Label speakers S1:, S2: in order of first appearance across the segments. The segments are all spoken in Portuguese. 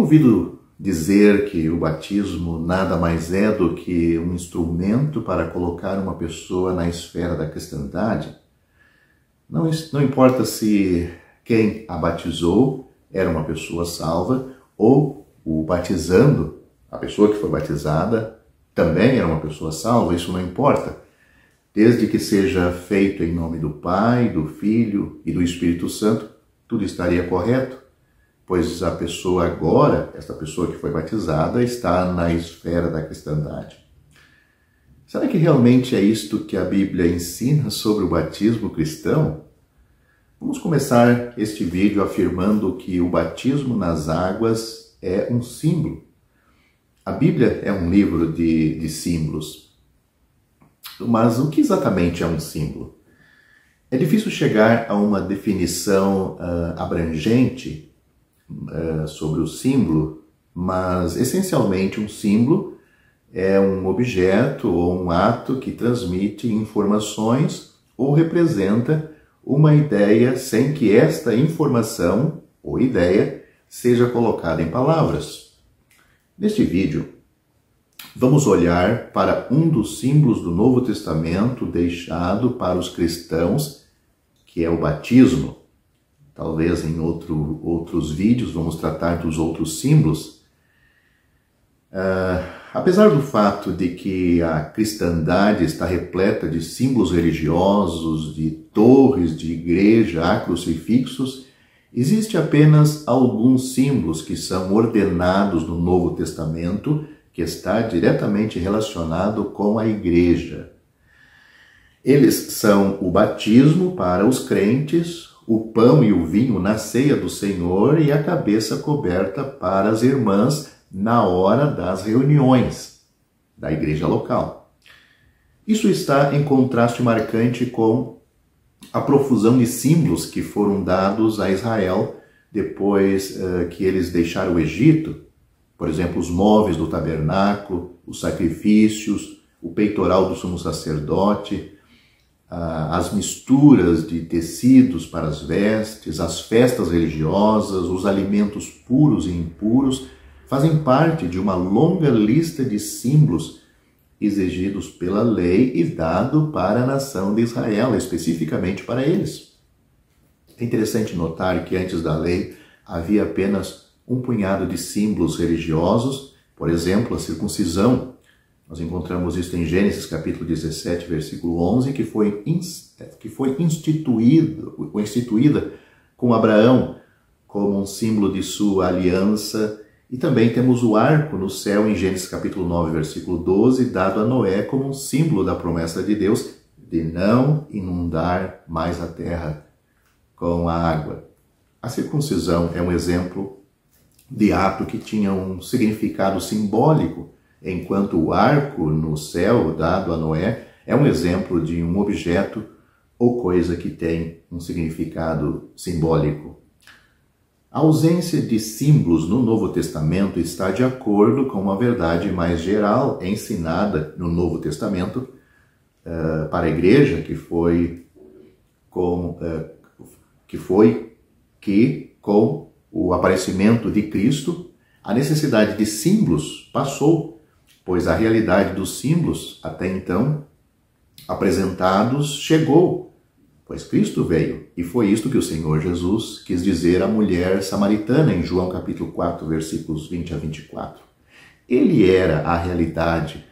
S1: ouvido dizer que o batismo nada mais é do que um instrumento para colocar uma pessoa na esfera da cristandade. Não importa se quem a batizou era uma pessoa salva ou o batizando, a pessoa que foi batizada, também era uma pessoa salva, isso não importa. Desde que seja feito em nome do Pai, do Filho e do Espírito Santo, tudo estaria correto, pois a pessoa agora, esta pessoa que foi batizada, está na esfera da cristandade. Será que realmente é isto que a Bíblia ensina sobre o batismo cristão? Vamos começar este vídeo afirmando que o batismo nas águas é um símbolo. A Bíblia é um livro de símbolos. Mas o que exatamente é um símbolo? É difícil chegar a uma definição abrangente sobre o símbolo, mas essencialmente um símbolo é um objeto ou um ato que transmite informações ou representa uma ideia sem que esta informação ou ideia seja colocada em palavras. Neste vídeo, vamos olhar para um dos símbolos do Novo Testamento deixado para os cristãos, que é o batismo. Talvez em outros vídeos vamos tratar dos outros símbolos. Apesar do fato de que a cristandade está repleta de símbolos religiosos, de torres, de igreja, há crucifixos, existe apenas alguns símbolos que são ordenados no Novo Testamento, que está diretamente relacionado com a igreja. Eles são o batismo para os crentes, o pão e o vinho na ceia do Senhor e a cabeça coberta para as irmãs na hora das reuniões da igreja local. Isso está em contraste marcante com a profusão de símbolos que foram dados a Israel depois que eles deixaram o Egito. Por exemplo, os móveis do tabernáculo, os sacrifícios, o peitoral do sumo sacerdote, as misturas de tecidos para as vestes, as festas religiosas, os alimentos puros e impuros, fazem parte de uma longa lista de símbolos exigidos pela lei e dado para a nação de Israel, especificamente para eles. É interessante notar que antes da lei havia apenas um punhado de símbolos religiosos, por exemplo, a circuncisão. Nós encontramos isso em Gênesis capítulo 17, versículo 11, que foi instituída com Abraão como um símbolo de sua aliança. E também temos o arco no céu em Gênesis capítulo 9, versículo 12, dado a Noé como um símbolo da promessa de Deus de não inundar mais a terra com a água. A circuncisão é um exemplo de ato que tinha um significado simbólico, enquanto o arco no céu dado a Noé é um exemplo de um objeto ou coisa que tem um significado simbólico. A ausência de símbolos no Novo Testamento está de acordo com uma verdade mais geral ensinada no Novo Testamento para a igreja, que com o aparecimento de Cristo, a necessidade de símbolos passou, pois a realidade dos símbolos, até então apresentados, chegou, pois Cristo veio. E foi isto que o Senhor Jesus quis dizer à mulher samaritana em João capítulo 4, versículos 20 a 24. Ele era a realidade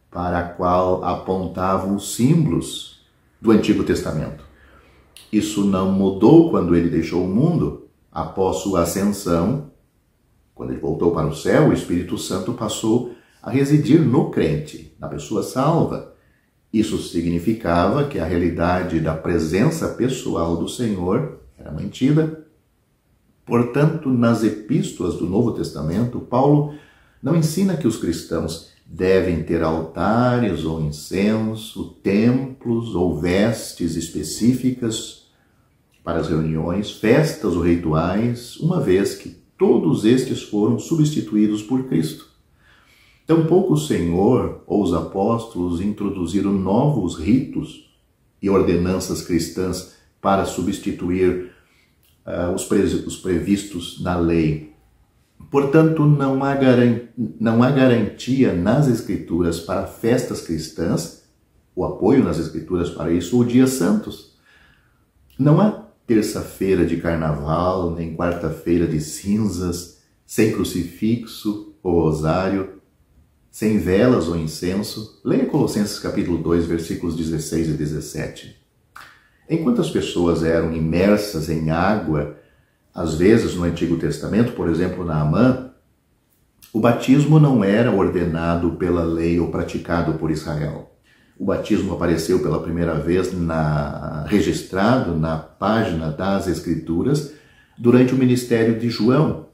S1: para a qual apontavam os símbolos do Antigo Testamento. Isso não mudou quando ele deixou o mundo. Após sua ascensão, quando ele voltou para o céu, o Espírito Santo passou a residir no crente, na pessoa salva. Isso significava que a realidade da presença pessoal do Senhor era mantida. Portanto, nas epístolas do Novo Testamento, Paulo não ensina que os cristãos devem ter altares ou incenso, templos ou vestes específicas para as reuniões, festas ou rituais, uma vez que todos estes foram substituídos por Cristo. Tampouco o Senhor ou os apóstolos introduziram novos ritos e ordenanças cristãs para substituir os previstos na lei. Portanto, não há garantia nas Escrituras para festas cristãs, o apoio nas Escrituras para isso, ou dias santos. Não há terça-feira de carnaval, nem quarta-feira de cinzas, sem crucifixo ou rosário, sem velas ou incenso. Leia Colossenses capítulo 2, versículos 16 e 17. Enquanto as pessoas eram imersas em água, às vezes no Antigo Testamento, por exemplo, Naamã, o batismo não era ordenado pela lei ou praticado por Israel. O batismo apareceu pela primeira vez registrado na página das Escrituras durante o ministério de João.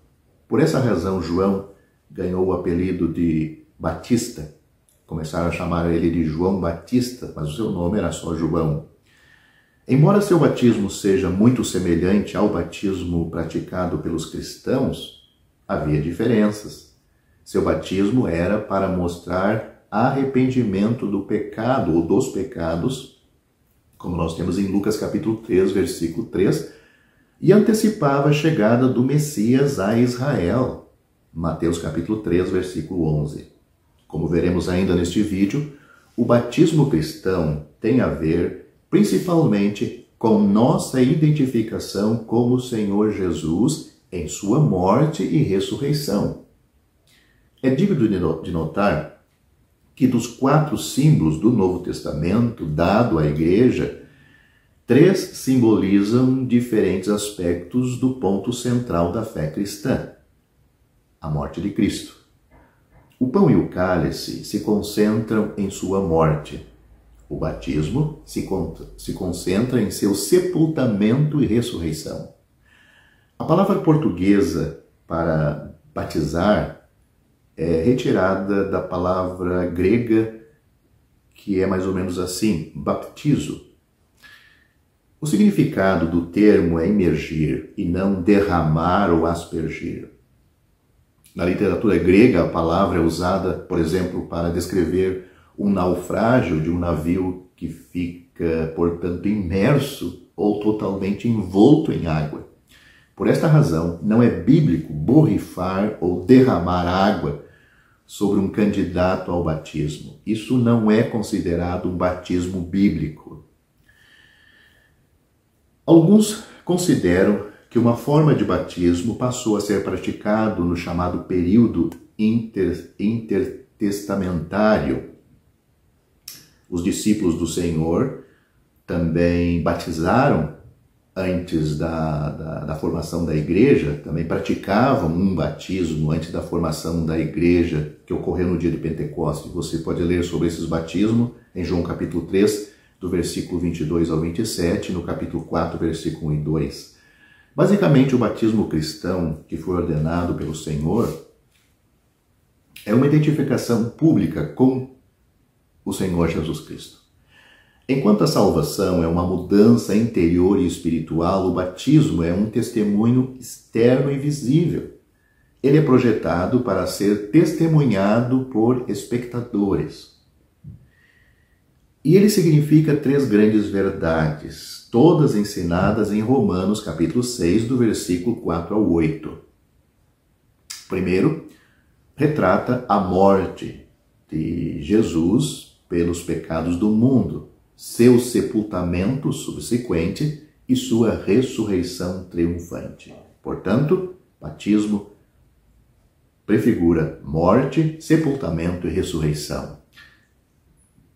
S1: Por essa razão, João ganhou o apelido de Batista. Começaram a chamar ele de João Batista, mas o seu nome era só João. Embora seu batismo seja muito semelhante ao batismo praticado pelos cristãos, havia diferenças. Seu batismo era para mostrar arrependimento do pecado ou dos pecados, como nós temos em Lucas capítulo 3, versículo 3, e antecipava a chegada do Messias a Israel, Mateus capítulo 3, versículo 11. Como veremos ainda neste vídeo, o batismo cristão tem a ver principalmente com nossa identificação com o Senhor Jesus em sua morte e ressurreição. É digno de notar que dos 4 símbolos do Novo Testamento dado à igreja, 3 simbolizam diferentes aspectos do ponto central da fé cristã: a morte de Cristo. O pão e o cálice se concentram em sua morte. O batismo se concentra em seu sepultamento e ressurreição. A palavra portuguesa para batizar é retirada da palavra grega, que é mais ou menos assim, baptizo. O significado do termo é imergir e não derramar ou aspergir. Na literatura grega, a palavra é usada, por exemplo, para descrever um naufrágio de um navio que fica, portanto, imerso ou totalmente envolto em água. Por esta razão, não é bíblico borrifar ou derramar água sobre um candidato ao batismo. Isso não é considerado um batismo bíblico. Alguns consideram que uma forma de batismo passou a ser praticado no chamado período intertestamentário. Os discípulos do Senhor também batizaram antes da formação da igreja, também praticavam um batismo antes da formação da igreja, que ocorreu no dia de Pentecostes. Você pode ler sobre esses batismos em João capítulo 3, do versículo 22 ao 27, no capítulo 4, versículo 1 e 2. Basicamente, o batismo cristão que foi ordenado pelo Senhor é uma identificação pública com o Senhor Jesus Cristo. Enquanto a salvação é uma mudança interior e espiritual, o batismo é um testemunho externo e visível. Ele é projetado para ser testemunhado por espectadores. E ele significa 3 grandes verdades, todas ensinadas em Romanos capítulo 6, do versículo 4 ao 8. Primeiro, retrata a morte de Jesus pelos pecados do mundo, seu sepultamento subsequente e sua ressurreição triunfante. Portanto, batismo prefigura morte, sepultamento e ressurreição.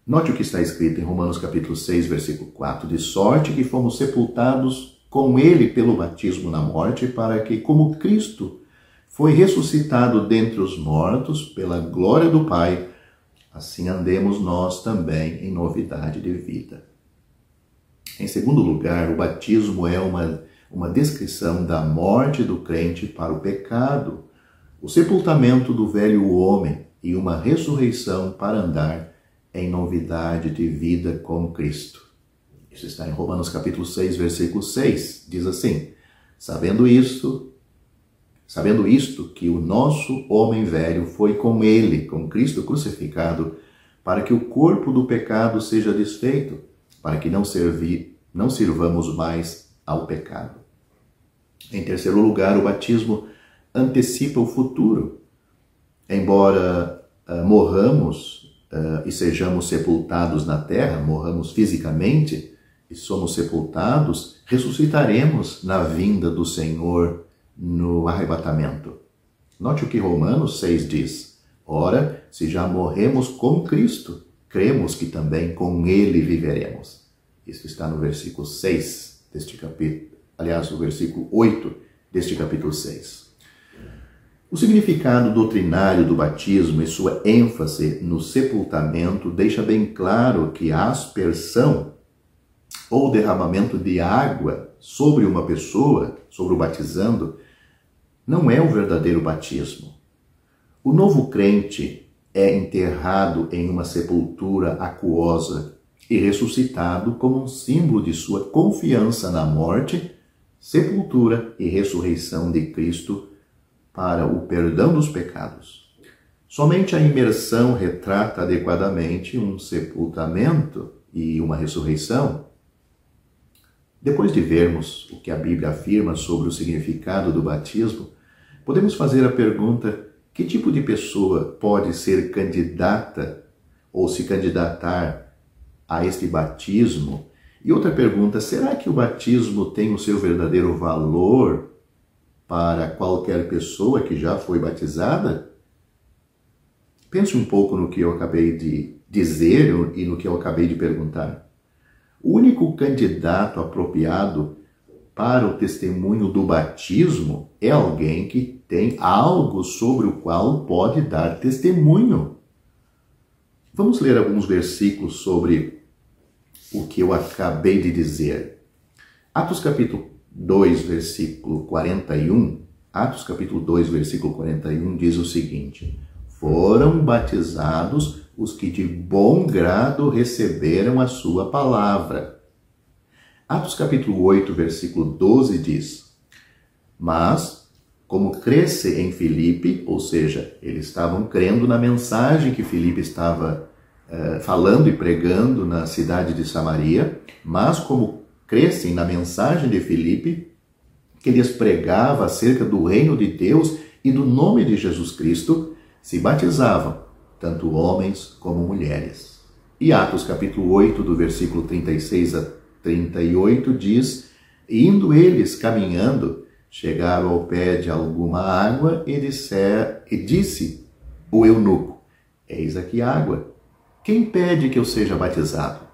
S1: Note o que está escrito em Romanos capítulo 6, versículo 4. De sorte que fomos sepultados com ele pelo batismo na morte, para que, como Cristo foi ressuscitado dentre os mortos pela glória do Pai, assim andemos nós também em novidade de vida. Em segundo lugar, o batismo é uma descrição da morte do crente para o pecado, o sepultamento do velho homem e uma ressurreição para andar em novidade de vida com Cristo. Isso está em Romanos capítulo 6, versículo 6. Diz assim: Sabendo isto, que o nosso homem velho foi com ele, com Cristo crucificado, para que o corpo do pecado seja desfeito, para que não sirvamos mais ao pecado. Em terceiro lugar, o batismo antecipa o futuro. Embora morramos e sejamos sepultados na terra, morramos fisicamente e somos sepultados, ressuscitaremos na vinda do Senhor no arrebatamento. Note o que Romanos 6 diz: ora, se já morremos com Cristo, cremos que também com Ele viveremos. Isso está no versículo 6 deste capítulo, aliás, no versículo 8 deste capítulo 6. O significado doutrinário do batismo e sua ênfase no sepultamento deixa bem claro que a aspersão ou derramamento de água sobre uma pessoa, sobre o batizando, não é o verdadeiro batismo. O novo crente é enterrado em uma sepultura aquosa e ressuscitado como um símbolo de sua confiança na morte, sepultura e ressurreição de Cristo para o perdão dos pecados. Somente a imersão retrata adequadamente um sepultamento e uma ressurreição. Depois de vermos o que a Bíblia afirma sobre o significado do batismo, podemos fazer a pergunta: que tipo de pessoa pode ser candidata ou se candidatar a este batismo? E outra pergunta: será que o batismo tem o seu verdadeiro valor para qualquer pessoa que já foi batizada? Pense um pouco no que eu acabei de dizer e no que eu acabei de perguntar. O único candidato apropriado para o testemunho do batismo é alguém que tem algo sobre o qual pode dar testemunho. Vamos ler alguns versículos sobre o que eu acabei de dizer. Atos capítulo 2, versículo 41. Atos capítulo 2, versículo 41 diz o seguinte: foram batizados os que de bom grado receberam a sua palavra. Atos capítulo 8, versículo 12 diz: mas, como cresce em Filipe, ou seja, eles estavam crendo na mensagem que Filipe estava falando e pregando na cidade de Samaria, mas como crescem na mensagem de Filipe, que lhes pregava acerca do reino de Deus e do nome de Jesus Cristo, se batizavam, tanto homens como mulheres. E Atos capítulo 8, do versículo 36 a 38, diz: indo eles caminhando, chegaram ao pé de alguma água e disse o eunuco: eis aqui água, quem pede que eu seja batizado?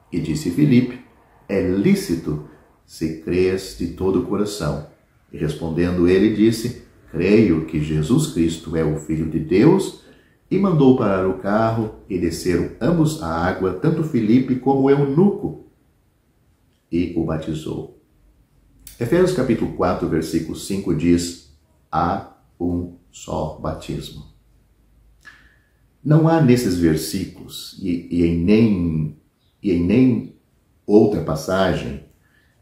S1: E disse Filipe: é lícito, se crês de todo o coração. E respondendo ele, disse: creio que Jesus Cristo é o Filho de Deus. E mandou parar o carro e desceram ambos à água, tanto Filipe como o eunuco, e o batizou. Efésios capítulo 4, versículo 5 diz: há um só batismo. Não há nesses versículos e em nem outra passagem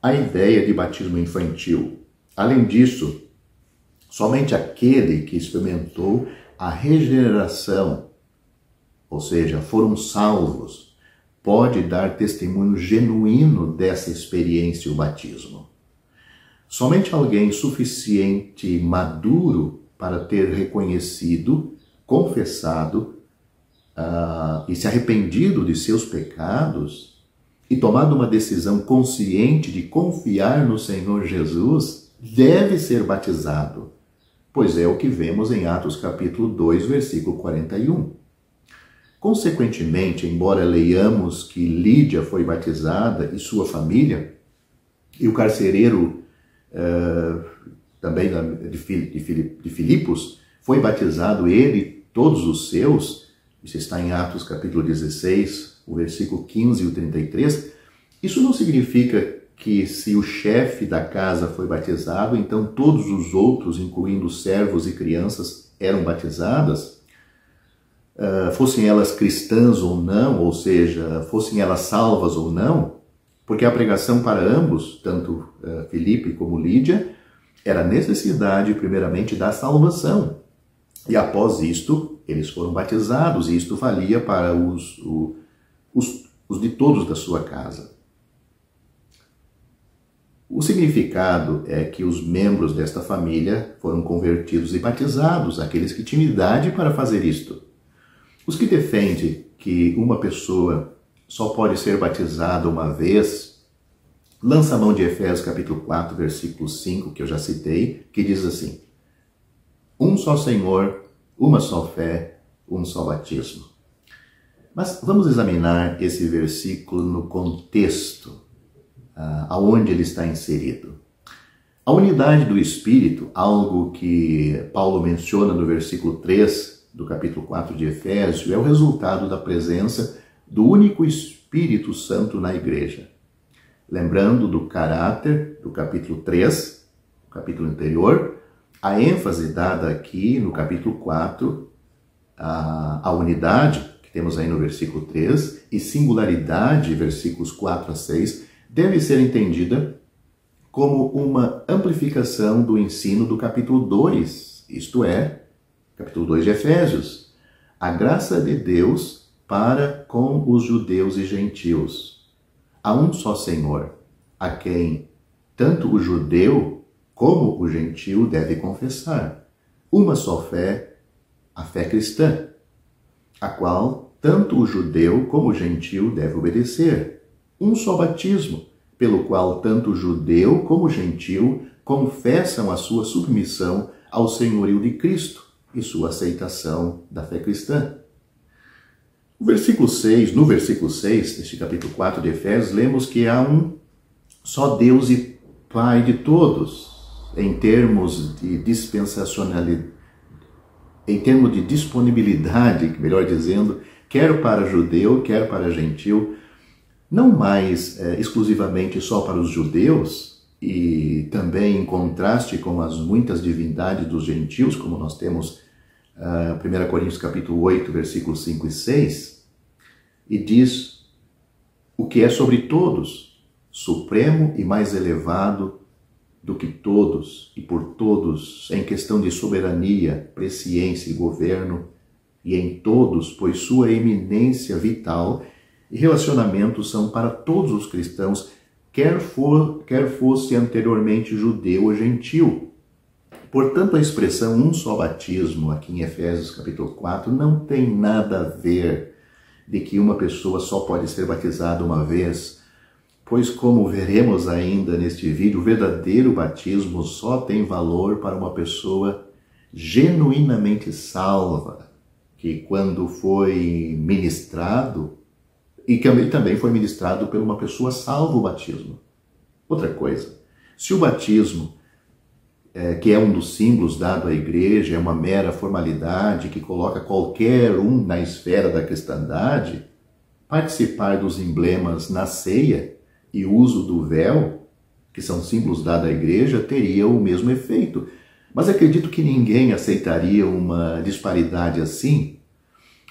S1: a ideia de batismo infantil. Além disso, somente aquele que experimentou a regeneração, ou seja, foram salvos, pode dar testemunho genuíno dessa experiência, o batismo. Somente alguém suficiente maduro para ter reconhecido, confessado e se arrependido de seus pecados e tomado uma decisão consciente de confiar no Senhor Jesus, deve ser batizado, pois é o que vemos em Atos capítulo 2, versículo 41. Consequentemente, embora leiamos que Lídia foi batizada e sua família, e o carcereiro também de Filipos foi batizado, ele e todos os seus, isso está em Atos capítulo 16, o versículo 15 e o 33, isso não significa que se o chefe da casa foi batizado, então todos os outros, incluindo servos e crianças, eram batizadas, fossem elas cristãs ou não, ou seja, fossem elas salvas ou não, porque a pregação para ambos, tanto Filipe como Lídia, era a necessidade primeiramente da salvação. E após isto, eles foram batizados, e isto valia para os de todos da sua casa. O significado é que os membros desta família foram convertidos e batizados, aqueles que tinham idade para fazer isto. Os que defendem que uma pessoa só pode ser batizada uma vez, lança a mão de Efésios capítulo 4, versículo 5, que eu já citei, que diz assim: um só Senhor, uma só fé, um só batismo. Mas vamos examinar esse versículo no contexto, aonde ele está inserido. A unidade do Espírito, algo que Paulo menciona no versículo 3 do capítulo 4 de Efésios, é o resultado da presença do único Espírito Santo na igreja. Lembrando do caráter do capítulo 3, o capítulo anterior, a ênfase dada aqui no capítulo 4, a unidade que temos aí no versículo 3 e singularidade, versículos 4 a 6, deve ser entendida como uma amplificação do ensino do capítulo 2, isto é, capítulo 2 de Efésios. A graça de Deus para com os judeus e gentios. Há um só Senhor, a quem tanto o judeu como o gentio deve confessar. Uma só fé, a fé cristã, a qual tanto o judeu como o gentio deve obedecer. Um só batismo, pelo qual tanto o judeu como o gentio confessam a sua submissão ao senhorio de Cristo e sua aceitação da fé cristã. No versículo 6 deste capítulo 4 de Efésios, lemos que há um só Deus e Pai de todos, em termos de dispensacionalidade, em termos de disponibilidade, melhor dizendo, quer para judeu, quer para gentil, não mais exclusivamente só para os judeus, e também em contraste com as muitas divindades dos gentios, como nós temos 1 Coríntios capítulo 8, versículos 5 e 6, e diz o que é sobre todos, supremo e mais elevado do que todos e por todos, em questão de soberania, presciência e governo, e em todos, pois sua eminência vital e relacionamentos são para todos os cristãos, quer fosse anteriormente judeu ou gentil. Portanto, a expressão um só batismo, aqui em Efésios capítulo 4, não tem nada a ver de que uma pessoa só pode ser batizada uma vez, pois, como veremos ainda neste vídeo, o verdadeiro batismo só tem valor para uma pessoa genuinamente salva, que quando foi ministrado, e que também foi ministrado por uma pessoa salva o batismo. Outra coisa, se o batismo, que é um dos símbolos dado à igreja, é uma mera formalidade que coloca qualquer um na esfera da cristandade, participar dos emblemas na ceia e o uso do véu, que são símbolos dados à igreja, teria o mesmo efeito. Mas acredito que ninguém aceitaria uma disparidade assim.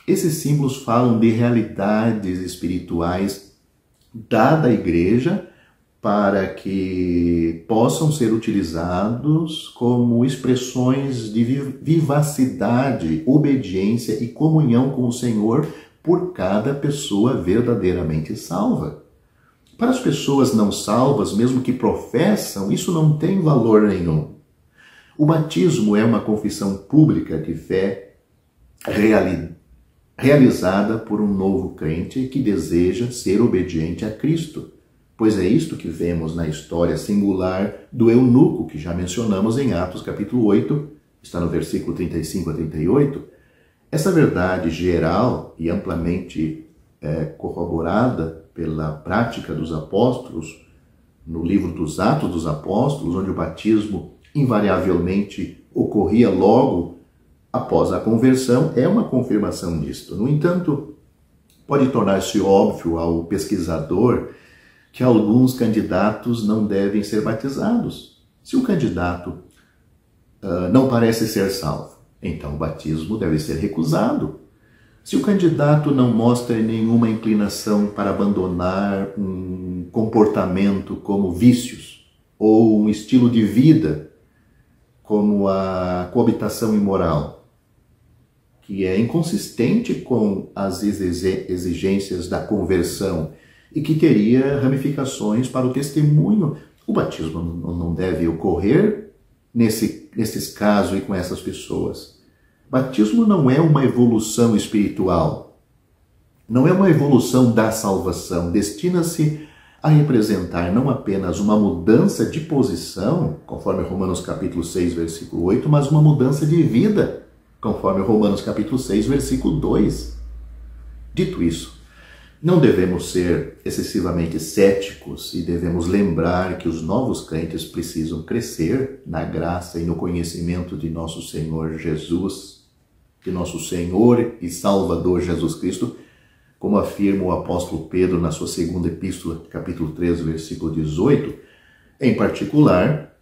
S1: Esses símbolos falam de realidades espirituais dadas à igreja para que possam ser utilizados como expressões de vivacidade, obediência e comunhão com o Senhor por cada pessoa verdadeiramente salva. Para as pessoas não salvas, mesmo que professam, isso não tem valor nenhum. O batismo é uma confissão pública de fé realizada por um novo crente que deseja ser obediente a Cristo, pois é isto que vemos na história singular do eunuco, que já mencionamos em Atos capítulo 8, está no versículo 35 a 38. Essa verdade geral e amplamente corroborada pela prática dos apóstolos, no livro dos Atos dos Apóstolos, onde o batismo invariavelmente ocorria logo após a conversão, é uma confirmação disto. No entanto, pode tornar-se óbvio ao pesquisador que alguns candidatos não devem ser batizados. Se o candidato não parece ser salvo, então o batismo deve ser recusado. Se o candidato não mostra nenhuma inclinação para abandonar um comportamento como vícios ou um estilo de vida como a coabitação imoral, que é inconsistente com as exigências da conversão e que teria ramificações para o testemunho O batismo não deve ocorrer nesses casos e com essas pessoas. Batismo não é uma evolução espiritual, não é uma evolução da salvação, destina-se a representar não apenas uma mudança de posição, conforme Romanos capítulo 6, versículo 8, mas uma mudança de vida, conforme Romanos capítulo 6, versículo 2. Dito isso, não devemos ser excessivamente céticos e devemos lembrar que os novos crentes precisam crescer na graça e no conhecimento de nosso Senhor Jesus, de nosso Senhor e Salvador Jesus Cristo, como afirma o apóstolo Pedro na sua segunda epístola, capítulo 3, versículo 18. Em particular,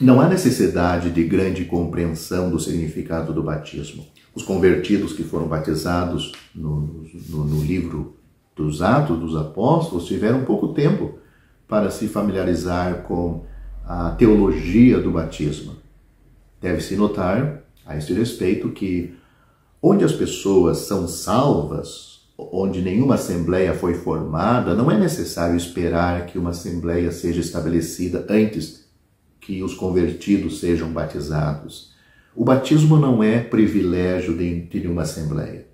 S1: não há necessidade de grande compreensão do significado do batismo. Os convertidos que foram batizados no livro dos Atos dos Apóstolos tiveram pouco tempo para se familiarizar com a teologia do batismo. Deve-se notar, a este respeito, que onde as pessoas são salvas, onde nenhuma assembleia foi formada, não é necessário esperar que uma assembleia seja estabelecida antes que os convertidos sejam batizados. O batismo não é privilégio de uma assembleia.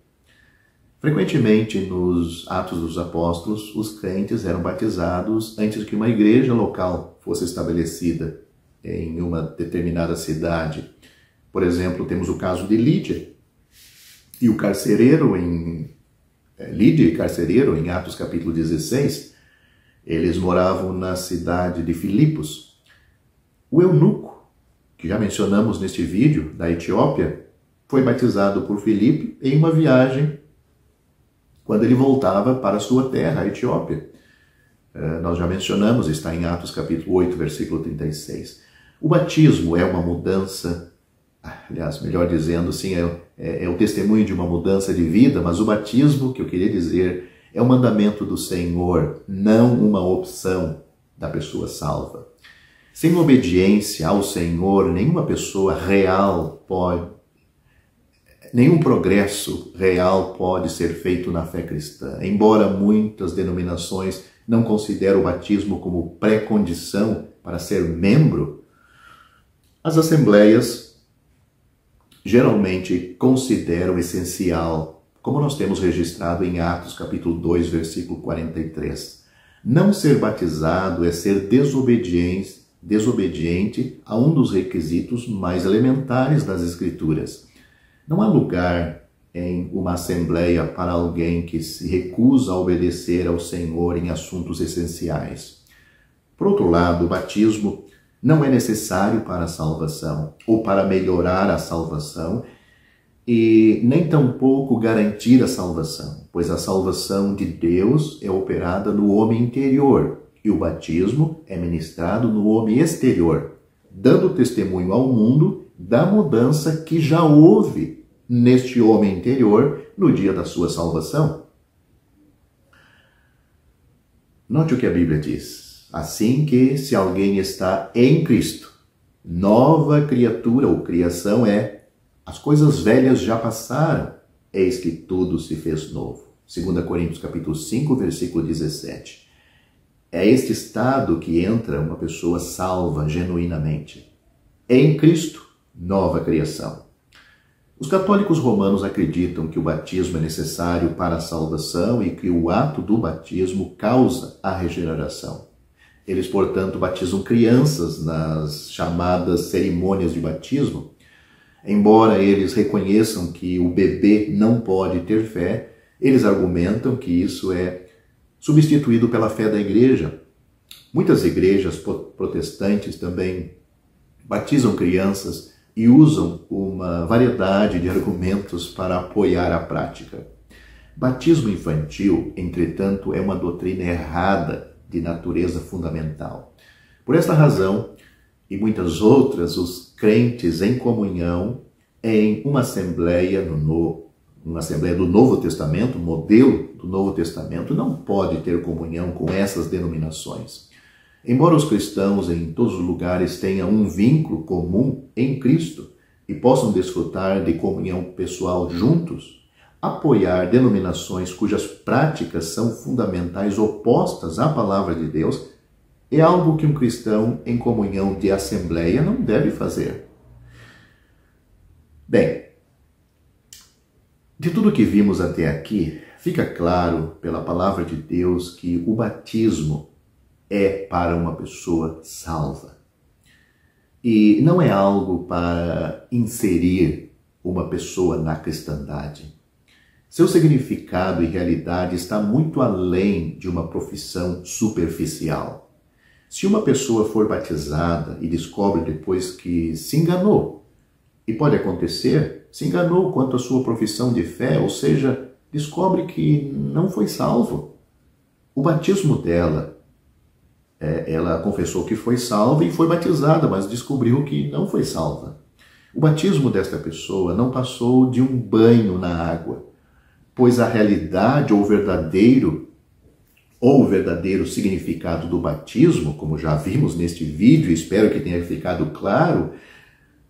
S1: Frequentemente, nos Atos dos Apóstolos, os crentes eram batizados antes que uma igreja local fosse estabelecida em uma determinada cidade. Por exemplo, temos o caso de Lídia e o carcereiro Lídia e carcereiro, em Atos capítulo 16, eles moravam na cidade de Filipos. O eunuco, que já mencionamos neste vídeo, da Etiópia, foi batizado por Filipe em uma viagem quando ele voltava para a sua terra, a Etiópia. Nós já mencionamos, está em Atos capítulo 8, versículo 36. O batismo é uma mudança, aliás, melhor dizendo, sim, é o testemunho de uma mudança de vida, mas o batismo, que eu queria dizer, é um mandamento do Senhor, não uma opção da pessoa salva. Sem obediência ao Senhor, nenhuma pessoa real nenhum progresso real pode ser feito na fé cristã. Embora muitas denominações não considerem o batismo como pré-condição para ser membro, as assembleias geralmente consideram essencial, como nós temos registrado em Atos capítulo 2, versículo 43. Não ser batizado é ser desobediente a um dos requisitos mais elementares das Escrituras. Não há lugar em uma assembleia para alguém que se recusa a obedecer ao Senhor em assuntos essenciais. Por outro lado, o batismo não é necessário para a salvação ou para melhorar a salvação e nem tampouco garantir a salvação, pois a salvação de Deus é operada no homem interior e o batismo é ministrado no homem exterior, dando testemunho ao mundo da mudança que já houve neste homem interior no dia da sua salvação. Note o que a Bíblia diz. Assim que, se alguém está em Cristo, nova criatura ou criação é, as coisas velhas já passaram, eis que tudo se fez novo. 2 Coríntios capítulo 5, versículo 17. É este estado que entra uma pessoa salva genuinamente. Em Cristo, nova criação. Os católicos romanos acreditam que o batismo é necessário para a salvação e que o ato do batismo causa a regeneração. Eles, portanto, batizam crianças nas chamadas cerimônias de batismo. Embora eles reconheçam que o bebê não pode ter fé, eles argumentam que isso é substituído pela fé da igreja. Muitas igrejas protestantes também batizam crianças e usam uma variedade de argumentos para apoiar a prática. Batismo infantil, entretanto, é uma doutrina errada de natureza fundamental. Por esta razão, e muitas outras, os crentes em comunhão em uma assembleia do Novo Testamento, modelo do Novo Testamento, não pode ter comunhão com essas denominações. Embora os cristãos em todos os lugares tenham um vínculo comum em Cristo e possam desfrutar de comunhão pessoal juntos, apoiar denominações cujas práticas são fundamentais opostas à palavra de Deus É algo que um cristão em comunhão de assembleia não deve fazer. Bem, de tudo que vimos até aqui, fica claro pela palavra de Deus que o batismo é para uma pessoa salva. E não é algo para inserir uma pessoa na cristandade. Seu significado e realidade está muito além de uma profissão superficial. Se uma pessoa for batizada e descobre depois que se enganou, e pode acontecer, se enganou quanto à sua profissão de fé, ou seja, descobre que não foi salvo. O batismo dela, ela confessou que foi salva e foi batizada, mas descobriu que não foi salva. O batismo desta pessoa não passou de um banho na água, pois a realidade ou o verdadeiro significado do batismo, como já vimos neste vídeo, espero que tenha ficado claro,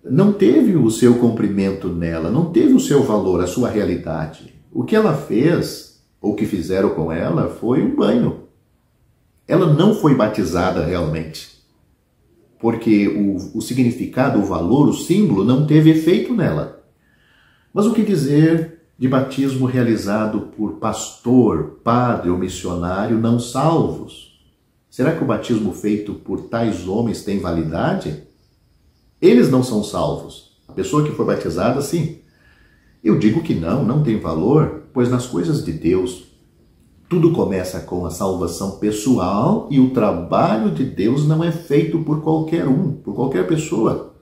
S1: não teve o seu cumprimento nela, não teve o seu valor, a sua realidade. O que ela fez, ou que fizeram com ela, foi um banho. Ela não foi batizada realmente, porque o significado, o valor, o símbolo não teve efeito nela. Mas o que dizer de batismo realizado por pastor, padre ou missionário não salvos? Será que o batismo feito por tais homens tem validade? Eles não são salvos. A pessoa que foi batizada, sim. Eu digo que não tem valor, pois nas coisas de Deus, tudo começa com a salvação pessoal e o trabalho de Deus não é feito por qualquer um, por qualquer pessoa.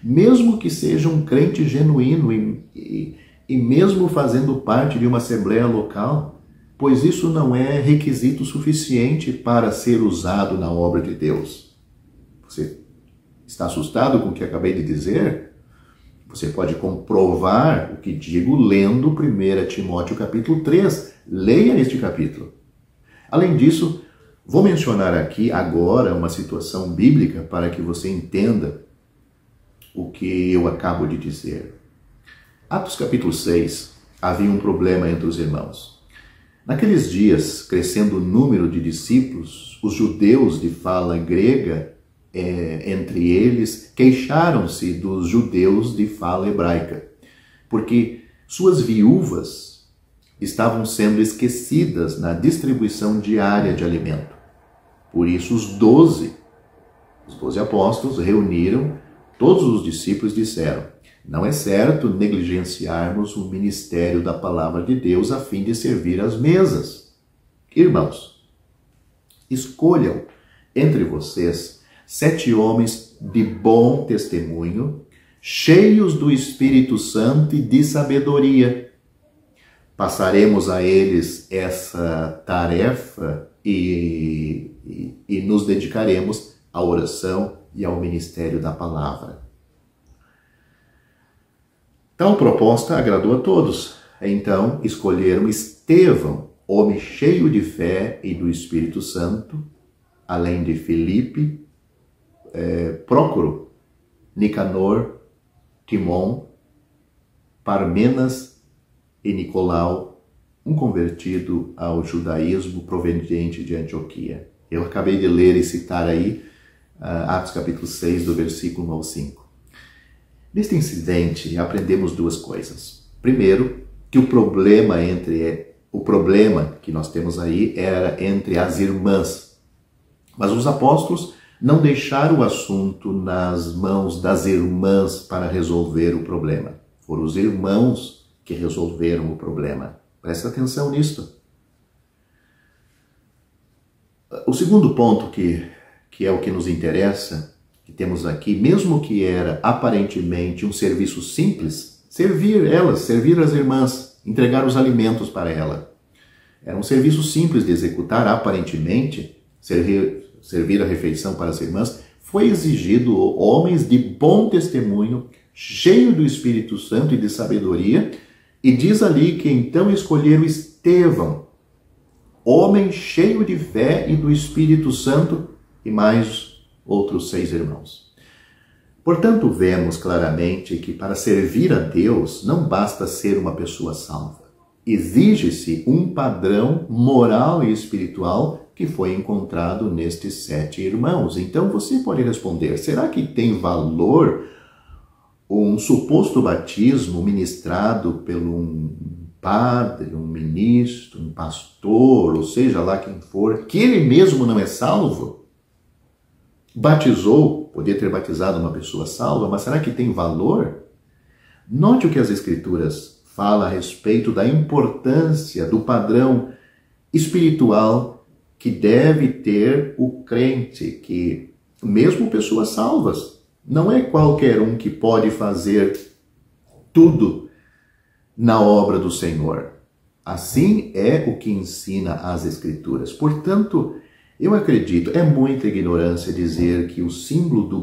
S1: Mesmo que seja um crente genuíno e mesmo fazendo parte de uma assembleia local, pois isso não é requisito suficiente para ser usado na obra de Deus. Você está assustado com o que acabei de dizer? Você pode comprovar o que digo lendo 1 Timóteo capítulo 3. Leia este capítulo. Além disso, vou mencionar aqui agora uma situação bíblica para que você entenda o que eu acabo de dizer. Atos capítulo 6, havia um problema entre os irmãos. Naqueles dias, crescendo o número de discípulos, os judeus de fala grega, entre eles, queixaram-se dos judeus de fala hebraica, porque suas viúvas estavam sendo esquecidas na distribuição diária de alimento. Por isso os 12 apóstolos reuniram todos os discípulos e disseram: não é certo negligenciarmos o ministério da palavra de Deus a fim de servir às mesas. Irmãos, escolham entre vocês 7 homens de bom testemunho, cheios do Espírito Santo e de sabedoria. Passaremos a eles essa tarefa e nos dedicaremos à oração e ao ministério da palavra. Tal proposta agradou a todos. Então escolheram Estevão, homem cheio de fé e do Espírito Santo, além de Filipe, Prócoro, Nicanor, Timon, Parmenas e Nicolau, um convertido ao judaísmo proveniente de Antioquia. Eu acabei de ler e citar aí Atos capítulo 6, do versículo 1 ao 5. Neste incidente, aprendemos 2 coisas. Primeiro, que o problema que nós temos aí era entre as irmãs. Mas os apóstolos não deixaram o assunto nas mãos das irmãs para resolver o problema. Foram os irmãos que resolveram o problema. Preste atenção nisto. O segundo ponto, que é o que nos interessa, que temos aqui, mesmo que era aparentemente um serviço simples, servir as irmãs, entregar os alimentos para ela. Era um serviço simples de executar, aparentemente, servir a refeição para as irmãs. Foi exigido homens de bom testemunho, cheio do Espírito Santo e de sabedoria, e diz ali que então escolheram Estevão, homem cheio de fé e do Espírito Santo, e mais outros 6 irmãos. Portanto, vemos claramente que para servir a Deus não basta ser uma pessoa salva. Exige-se um padrão moral e espiritual que foi encontrado nestes 7 irmãos. Então você pode responder, será que tem valor um suposto batismo ministrado por um padre, um ministro, um pastor, ou seja lá quem for, que ele mesmo não é salvo? Batizou, podia ter batizado uma pessoa salva, mas será que tem valor? Note o que as Escrituras falam a respeito da importância do padrão espiritual que deve ter o crente, que mesmo pessoas salvas, não é qualquer um que pode fazer tudo na obra do Senhor. Assim é o que ensina as Escrituras. Portanto, eu acredito, é muita ignorância dizer que o símbolo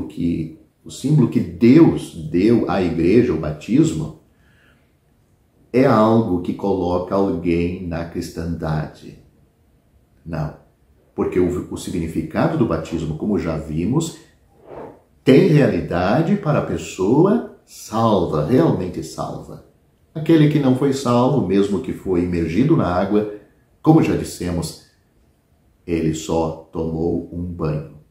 S1: que Deus deu à igreja, o batismo, é algo que coloca alguém na cristandade. Não. Porque o significado do batismo, como já vimos, tem realidade para a pessoa salva, realmente salva. Aquele que não foi salvo, mesmo que foi imergido na água, como já dissemos, ele só tomou um banho.